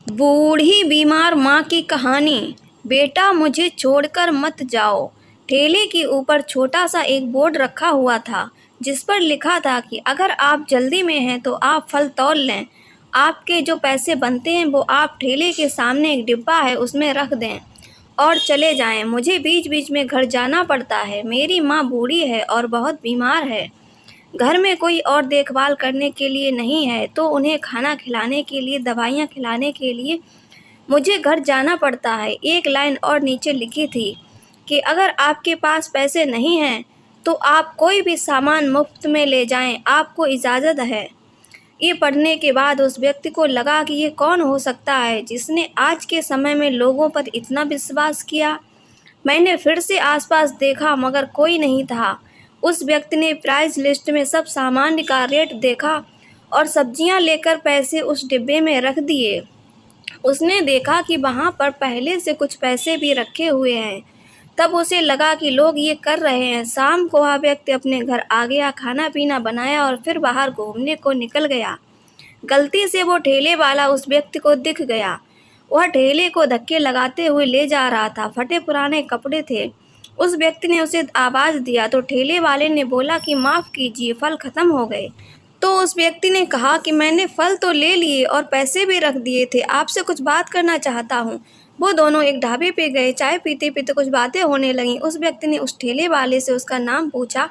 बूढ़ी बीमार माँ की कहानी। बेटा मुझे छोड़कर मत जाओ। ठेले के ऊपर छोटा सा एक बोर्ड रखा हुआ था जिस पर लिखा था कि अगर आप जल्दी में हैं तो आप फल तौल लें। आपके जो पैसे बनते हैं वो आप ठेले के सामने एक डिब्बा है उसमें रख दें और चले जाएं। मुझे बीच बीच में घर जाना पड़ता है। मेरी माँ बूढ़ी है और बहुत बीमार है। घर में कोई और देखभाल करने के लिए नहीं है तो उन्हें खाना खिलाने के लिए, दवाइयाँ खिलाने के लिए मुझे घर जाना पड़ता है। एक लाइन और नीचे लिखी थी कि अगर आपके पास पैसे नहीं हैं तो आप कोई भी सामान मुफ्त में ले जाएं, आपको इजाज़त है। ये पढ़ने के बाद उस व्यक्ति को लगा कि ये कौन हो सकता है जिसने आज के समय में लोगों पर इतना विश्वास किया। मैंने फिर से आसपास देखा मगर कोई नहीं था। उस व्यक्ति ने प्राइस लिस्ट में सब सामान का रेट देखा और सब्जियां लेकर पैसे उस डिब्बे में रख दिए। उसने देखा कि वहाँ पर पहले से कुछ पैसे भी रखे हुए हैं। तब उसे लगा कि लोग ये कर रहे हैं। शाम को वह व्यक्ति अपने घर आ गया, खाना पीना बनाया और फिर बाहर घूमने को निकल गया। गलती से वो ठेले वाला उस व्यक्ति को दिख गया। वह ठेले को धक्के लगाते हुए ले जा रहा था। फटे पुराने कपड़े थे। उस व्यक्ति ने उसे आवाज़ दिया तो ठेले वाले ने बोला कि माफ़ कीजिए, फल ख़त्म हो गए। तो उस व्यक्ति ने कहा कि मैंने फल तो ले लिए और पैसे भी रख दिए थे, आपसे कुछ बात करना चाहता हूँ। वो दोनों एक ढाबे पे गए। चाय पीते पीते कुछ बातें होने लगीं। उस व्यक्ति ने उस ठेले वाले से उसका नाम पूछा,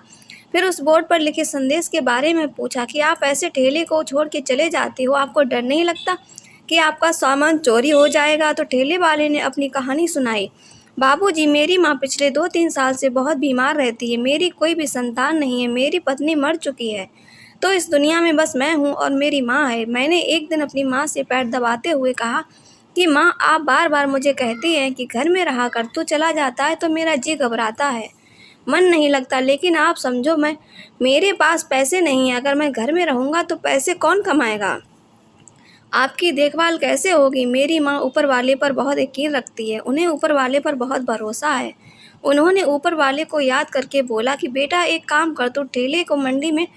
फिर उस बोर्ड पर लिखे संदेश के बारे में पूछा कि आप ऐसे ठेले को छोड़ के चले जाते हो, आपको डर नहीं लगता कि आपका सामान चोरी हो जाएगा। तो ठेले वाले ने अपनी कहानी सुनाई। बाबूजी, मेरी माँ पिछले 2-3 साल से बहुत बीमार रहती है। मेरी कोई भी संतान नहीं है। मेरी पत्नी मर चुकी है तो इस दुनिया में बस मैं हूँ और मेरी माँ है। मैंने एक दिन अपनी माँ से पैर दबाते हुए कहा कि माँ, आप बार बार मुझे कहती हैं कि घर में रहा कर, तू चला जाता है तो मेरा जी घबराता है, मन नहीं लगता। लेकिन आप समझो, मेरे पास पैसे नहीं हैं। अगर मैं घर में रहूँगा तो पैसे कौन कमाएगा? आपकी देखभाल कैसे होगी? मेरी माँ ऊपर वाले पर बहुत यकीन रखती है। उन्हें ऊपर वाले पर बहुत भरोसा है। उन्होंने ऊपर वाले को याद करके बोला कि बेटा एक काम कर, तू ठेले को मंडी में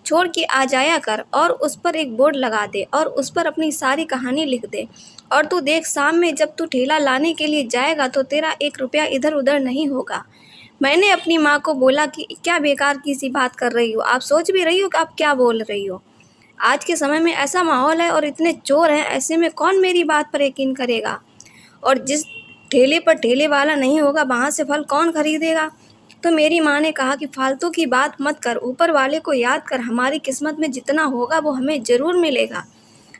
छोड़ के आ जाया कर और उस पर एक बोर्ड लगा दे और उस पर अपनी सारी कहानी लिख दे। और तू देख, शाम में जब तू ठेला लाने के लिए जाएगा तो तेरा 1 रुपया इधर उधर नहीं होगा। मैंने अपनी माँ को बोला कि क्या बेकार की सी बात कर रही हो, आप सोच भी रही हो कि आप क्या बोल रही हो? आज के समय में ऐसा माहौल है और इतने चोर हैं, ऐसे में कौन मेरी बात पर यकीन करेगा? और जिस ठेले पर ठेले वाला नहीं होगा वहाँ से फल कौन खरीदेगा? तो मेरी माँ ने कहा कि फालतू की बात मत कर, ऊपर वाले को याद कर, हमारी किस्मत में जितना होगा वो हमें ज़रूर मिलेगा।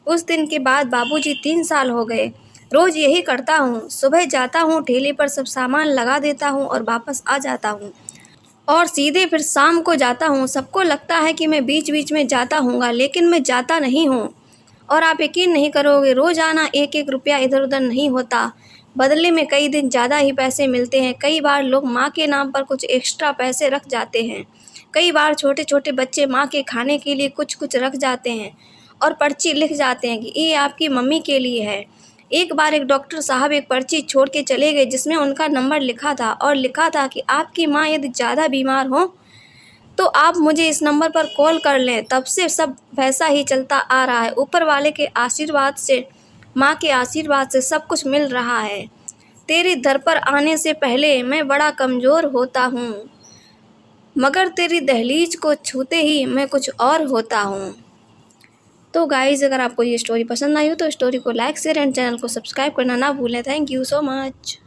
उस दिन के बाद बाबूजी 3 साल हो गए। रोज़ यही करता हूँ, सुबह जाता हूँ, ठेले पर सब सामान लगा देता हूँ और वापस आ जाता हूँ और सीधे फिर शाम को जाता हूँ। सबको लगता है कि मैं बीच बीच में जाता हूँगा, लेकिन मैं जाता नहीं हूँ। और आप यकीन नहीं करोगे, रोज़ाना 1-1 रुपया इधर उधर नहीं होता, बदले में कई दिन ज़्यादा ही पैसे मिलते हैं। कई बार लोग माँ के नाम पर कुछ एक्स्ट्रा पैसे रख जाते हैं। कई बार छोटे छोटे बच्चे माँ के खाने के लिए कुछ कुछ रख जाते हैं और पर्ची लिख जाते हैं कि ये आपकी मम्मी के लिए है। एक बार एक डॉक्टर साहब एक पर्ची छोड़ के चले गए जिसमें उनका नंबर लिखा था और लिखा था कि आपकी माँ यदि ज़्यादा बीमार हो तो आप मुझे इस नंबर पर कॉल कर लें। तब से सब वैसा ही चलता आ रहा है। ऊपर वाले के आशीर्वाद से, माँ के आशीर्वाद से सब कुछ मिल रहा है। तेरे दर पर आने से पहले मैं बड़ा कमज़ोर होता हूँ, मगर तेरी दहलीज को छूते ही मैं कुछ और होता हूँ। तो गाइज़, अगर आपको ये स्टोरी पसंद आई हो तो स्टोरी को लाइक, शेयर एंड चैनल को सब्सक्राइब करना ना भूलें। Thank you so much.